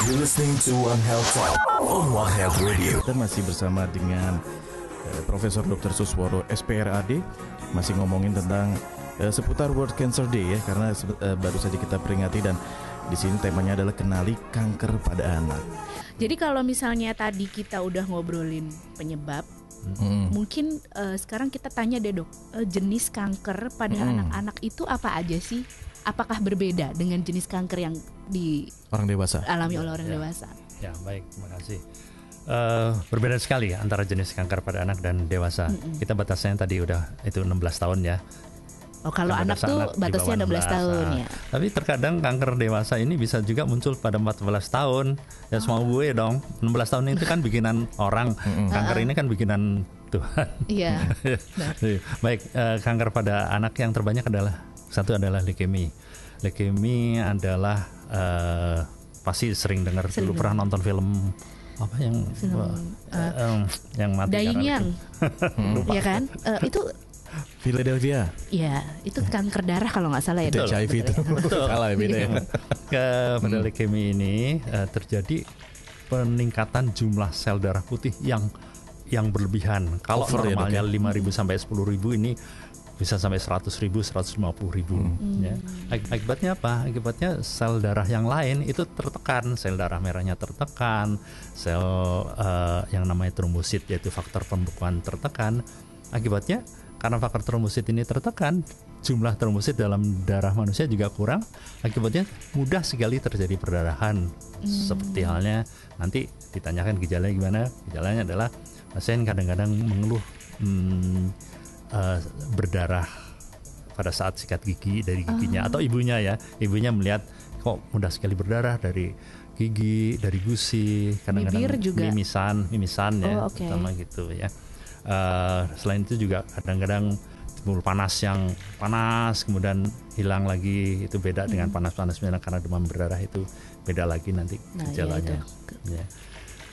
You're listening to One Health Talk on One Health Radio. Kita masih bersama dengan Profesor Dr. Susworo SPRAD, masih ngomongin tentang seputar World Cancer Day ya, karena baru saja kita peringati dan di sini temanya adalah kenali kanker pada anak. Jadi kalau misalnya tadi kita udah ngobrolin penyebab, mungkin sekarang kita tanya deh dok, jenis kanker pada anak-anak itu apa aja sih? Apakah berbeda dengan jenis kanker yang di orang dewasa alami oleh orang dewasa? Ya baik, terima kasih. Berbeda sekali ya antara jenis kanker pada anak dan dewasa. Kita batasnya tadi udah itu 16 tahun ya. Oh kalau anak tuh batasnya 16 tahun ya. Tapi terkadang kanker dewasa ini bisa juga muncul pada 14 tahun. Ya semua gue dong. 16 tahun itu kan bikinan orang. Kanker ini kan bikinan Tuhan. Iya. Baik, kanker pada anak yang terbanyak adalah satu adalah leukemia. Leukemia adalah pasti sering dengar dulu pernah nonton film apa yang mati Dying Young. Lupa. Ya kan? Itu Philadelphia. ya, itu kanker darah kalau nggak salah ya. Itu HIV itu. Salah ya, beda ya. Pada leukemia ini terjadi peningkatan jumlah sel darah putih yang berlebihan. Kalau normalnya 5.000 sampai 10.000 ini bisa sampai 100.000, 150.000. Ya. Akibatnya apa? Akibatnya sel darah yang lain itu tertekan, sel darah merahnya tertekan, sel yang namanya trombosit yaitu faktor pembekuan tertekan. Akibatnya karena faktor trombosit ini tertekan, jumlah trombosit dalam darah manusia juga kurang. Akibatnya mudah sekali terjadi perdarahan. Seperti halnya nanti ditanyakan gejalanya gimana? Gejalanya adalah pasien kadang-kadang mengeluh berdarah pada saat sikat gigi dari giginya atau ibunya melihat kok mudah sekali berdarah dari gigi, dari gusi, kadang-kadang mimisan ya, terutama gitu ya. Selain itu juga kadang-kadang timbul panas yang panas kemudian hilang lagi, itu beda dengan panas-panas karena demam berdarah itu beda lagi nanti gejalanya. Ya.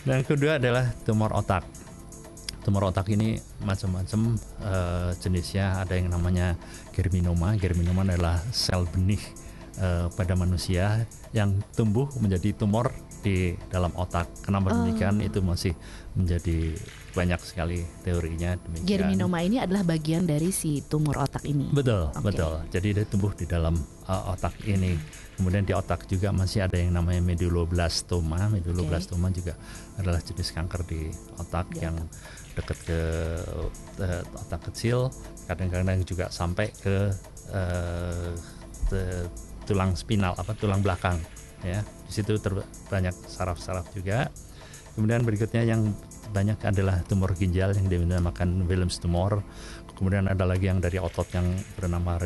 Dan kedua adalah tumor otak. Tumor otak ini macam-macam jenisnya, ada yang namanya germinoma. Germinoma adalah sel benih pada manusia yang tumbuh menjadi tumor di dalam otak. Kenapa demikian? Itu masih menjadi banyak sekali teorinya demikian. Germinoma ini adalah bagian dari si tumor otak ini. Betul. Jadi dia tumbuh di dalam otak ini. Kemudian di otak juga masih ada yang namanya medulloblastoma. Medulloblastoma juga adalah jenis kanker di otak yang dekat ke otak kecil. Kadang-kadang juga sampai ke tulang spinal, tulang belakang. Ya, di situ banyak saraf-saraf juga. Kemudian berikutnya yang banyak adalah tumor ginjal yang dinamakan Wilms tumor. Kemudian ada lagi yang dari otot yang bernama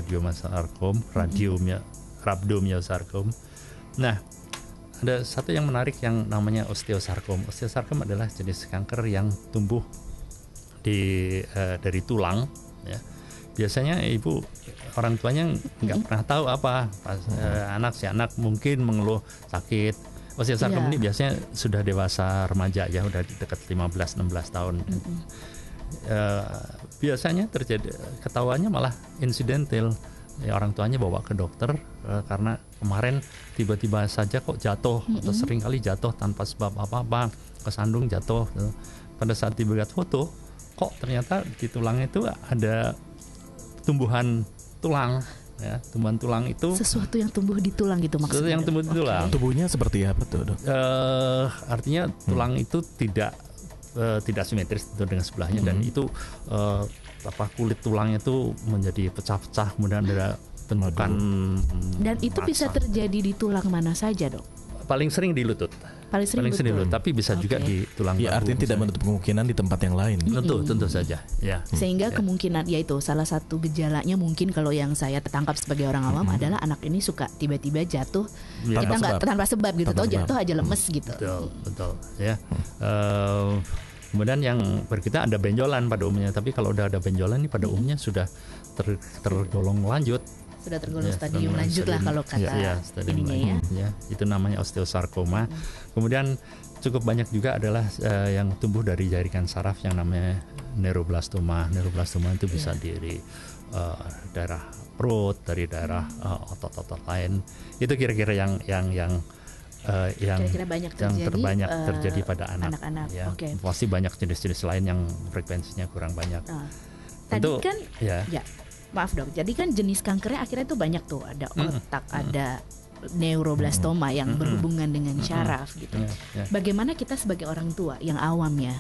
rhabdomyosarkom. Nah, ada satu yang menarik yang namanya osteosarkom. Osteosarkom adalah jenis kanker yang tumbuh dari tulang. Ya. Biasanya ibu orang tuanya nggak pernah tahu apa si anak mungkin mengeluh sakit. Osteosarkom ini biasanya sudah dewasa remaja ya, udah dekat 15-16 tahun. Biasanya terjadi ketahuannya malah insidental. Ya, orang tuanya bawa ke dokter karena kemarin tiba-tiba saja kok jatuh atau sering kali jatuh tanpa sebab apa-apa, kesandung jatuh. Pada saat dilihat foto, kok ternyata di tulang itu ada tumbuhan tulang. Ya, tumbuhan tulang itu sesuatu yang tumbuh di tulang gitu maksudnya. Sesuatu yang tumbuh di tulang. Tubuhnya seperti apa tuh, Dok? Artinya tulang itu tidak simetris tentu dengan sebelahnya dan itu kulit tulangnya itu menjadi pecah-pecah, kemudian ada bentukan. Dan itu bisa terjadi di tulang mana saja, Dok? Paling sering di lutut. Paling sering di lutut, tapi bisa juga di tulang ya, bahu. Artinya tidak menutup kemungkinan di tempat yang lain. Tentu saja. Ya. Sehingga kemungkinan yaitu salah satu gejalanya mungkin kalau yang saya tertangkap sebagai orang awam adalah anak ini suka tiba-tiba jatuh kita nggak tanpa sebab gitu, jatuh aja lemes gitu. Betul. Ya. Kemudian yang berikutnya ada benjolan pada umumnya, tapi kalau udah ada benjolan ini pada umumnya sudah tergolong lanjut. Sudah tergolong stadium lanjut lah kalau kata ininya ya. Itu namanya osteosarkoma. Kemudian cukup banyak juga adalah yang tumbuh dari jaringan saraf yang namanya neuroblastoma. Neuroblastoma itu bisa dari daerah perut, dari daerah otot-otot lain. Itu kira-kira yang yang kira-kira banyak terjadi pada anak-anak. Ya. Pasti banyak jenis-jenis lain yang frekuensinya kurang banyak. Tadi kan, maaf dok. Jadi kan jenis kankernya akhirnya itu banyak tuh. Ada otak, ada neuroblastoma yang berhubungan dengan syaraf gitu. Bagaimana kita sebagai orang tua yang awam ya,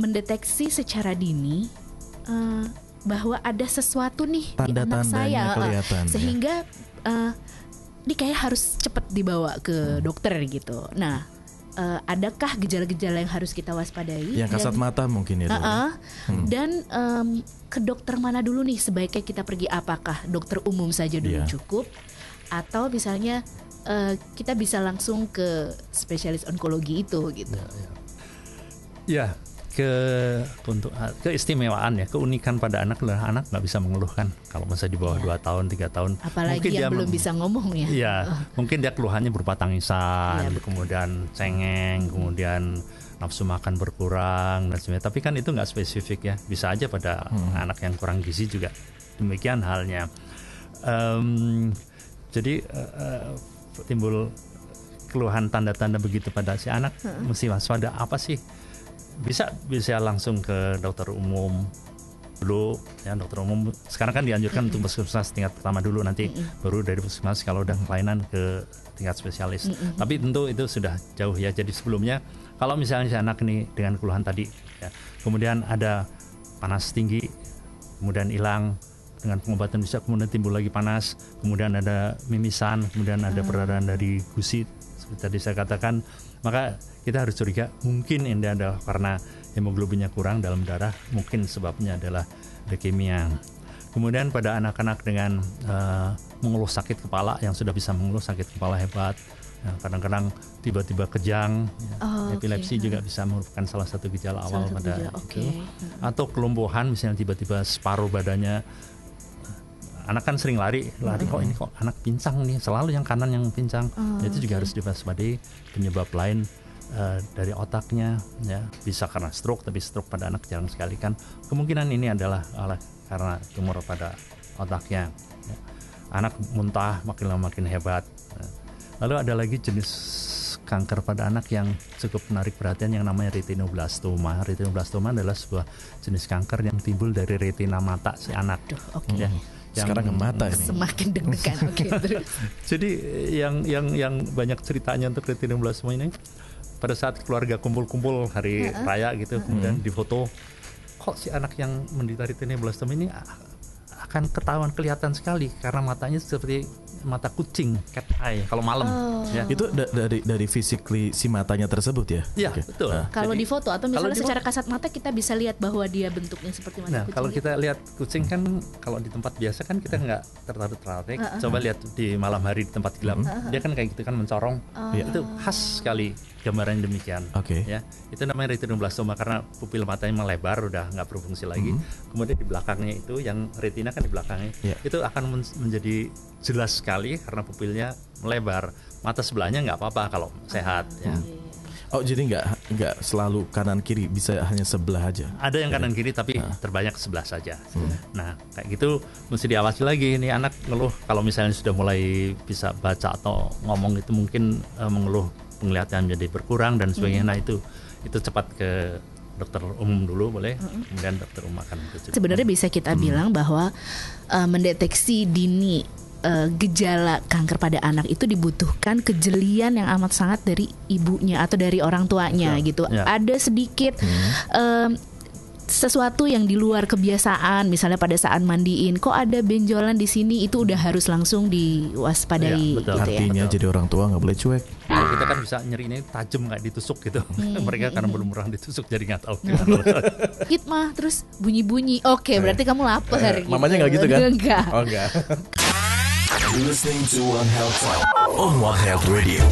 mendeteksi secara dini bahwa ada sesuatu nih di anak saya, sehingga ini kayak harus cepat dibawa ke dokter gitu. Nah, adakah gejala-gejala yang harus kita waspadai? Yang kasat mata mungkin ya. Dan ke dokter mana dulu nih sebaiknya kita pergi? Apakah dokter umum saja dulu cukup? Atau misalnya kita bisa langsung ke spesialis onkologi itu gitu? Keistimewaan ya, keunikan pada anak adalah anak nggak bisa mengeluhkan kalau masa di bawah 2 tahun, 3 tahun. Apalagi mungkin yang belum bisa ngomong ya. Iya, mungkin dia keluhannya berupa tangisan, kemudian cengeng, kemudian nafsu makan berkurang dan sebagainya. Tapi kan itu nggak spesifik ya. Bisa aja pada anak yang kurang gizi juga demikian halnya. Jadi timbul keluhan tanda-tanda begitu pada si anak, mesti waspada apa sih? Bisa langsung ke dokter umum dulu ya. Dokter umum sekarang kan dianjurkan untuk puskesmas tingkat pertama dulu, nanti baru dari puskesmas kalau udah kelainan ke tingkat spesialis. Tapi tentu itu sudah jauh ya. Jadi sebelumnya kalau misalnya si anak ini dengan keluhan tadi ya, kemudian ada panas tinggi, kemudian hilang dengan pengobatan, bisa kemudian timbul lagi panas, kemudian ada mimisan, kemudian ada perdarahan dari gusi seperti tadi saya katakan, maka kita harus curiga mungkin ini adalah karena hemoglobinnya kurang dalam darah, mungkin sebabnya adalah leukemia. Kemudian pada anak-anak dengan mengeluh sakit kepala, yang sudah bisa mengeluh sakit kepala hebat, kadang-kadang tiba-tiba kejang, epilepsi juga bisa merupakan salah satu gejala awal pada itu. Atau kelumpuhan, misalnya tiba-tiba separuh badannya. Anak kan sering lari kok anak pincang nih, selalu yang kanan yang pincang. Itu juga harus diwaspadai. Penyebab lain dari otaknya ya, bisa karena stroke, tapi stroke pada anak jarang sekali kan. Kemungkinan ini adalah karena tumor pada otaknya ya. Anak muntah makin lama makin hebat. Lalu ada lagi jenis kanker pada anak yang cukup menarik perhatian yang namanya retinoblastoma. Retinoblastoma adalah sebuah jenis kanker yang timbul dari retina mata si anak. Ya. Sekarang ke mata ini. Semakin deg-degan. Terus. Jadi yang banyak ceritanya untuk retinoblastoma ini, pada saat keluarga kumpul-kumpul hari raya gitu, kemudian difoto, kok si anak yang menderita retinoblastoma ini akan kelihatan sekali karena matanya seperti mata kucing, cat eye kalau malam. Ya. Itu dari physically si matanya tersebut ya? Iya, betul. Kalau di foto atau misalnya secara kasat mata kita bisa lihat bahwa dia bentuknya seperti mata kucing. Kalau kita lihat kucing kan kalau di tempat biasa kan kita nggak tertarik. Coba lihat di malam hari di tempat gelap, dia kan kayak gitu kan mencorong. Itu khas sekali gambaran demikian. Ya, itu namanya retinoblastoma karena pupil matanya melebar, udah nggak berfungsi lagi. Kemudian di belakangnya itu yang retina kan di belakangnya, itu akan menjadi jelas sekali karena pupilnya melebar. Mata sebelahnya nggak apa-apa kalau sehat ya. Oh, jadi nggak selalu kanan kiri, bisa hanya sebelah aja. Ada yang kanan kiri tapi terbanyak sebelah saja. Nah kayak gitu mesti diawasi lagi. Ini anak ngeluh kalau misalnya sudah mulai bisa baca atau ngomong itu mungkin mengeluh penglihatan jadi berkurang dan sebagainya. Nah itu cepat ke dokter umum dulu boleh, kemudian dokter umum akan menunjukkan. Sebenarnya bisa kita bilang bahwa mendeteksi dini gejala kanker pada anak itu dibutuhkan kejelian yang amat sangat dari ibunya atau dari orang tuanya gitu. Ada sedikit sesuatu yang di luar kebiasaan, misalnya pada saat mandiin kok ada benjolan di sini, itu udah harus langsung diwaspadai gitu. Artinya ya. Jadi orang tua nggak boleh cuek. Kita kan bisa nyeri ini tajam kayak ditusuk gitu. Mereka karena belum pernah ditusuk jadi nggak tahu. Hit mah terus bunyi-bunyi. Oke, berarti kamu lapar. Gitu. Mamanya nggak gitu kan? Enggak. Oh enggak. You're listening to One Health on One Health Radio.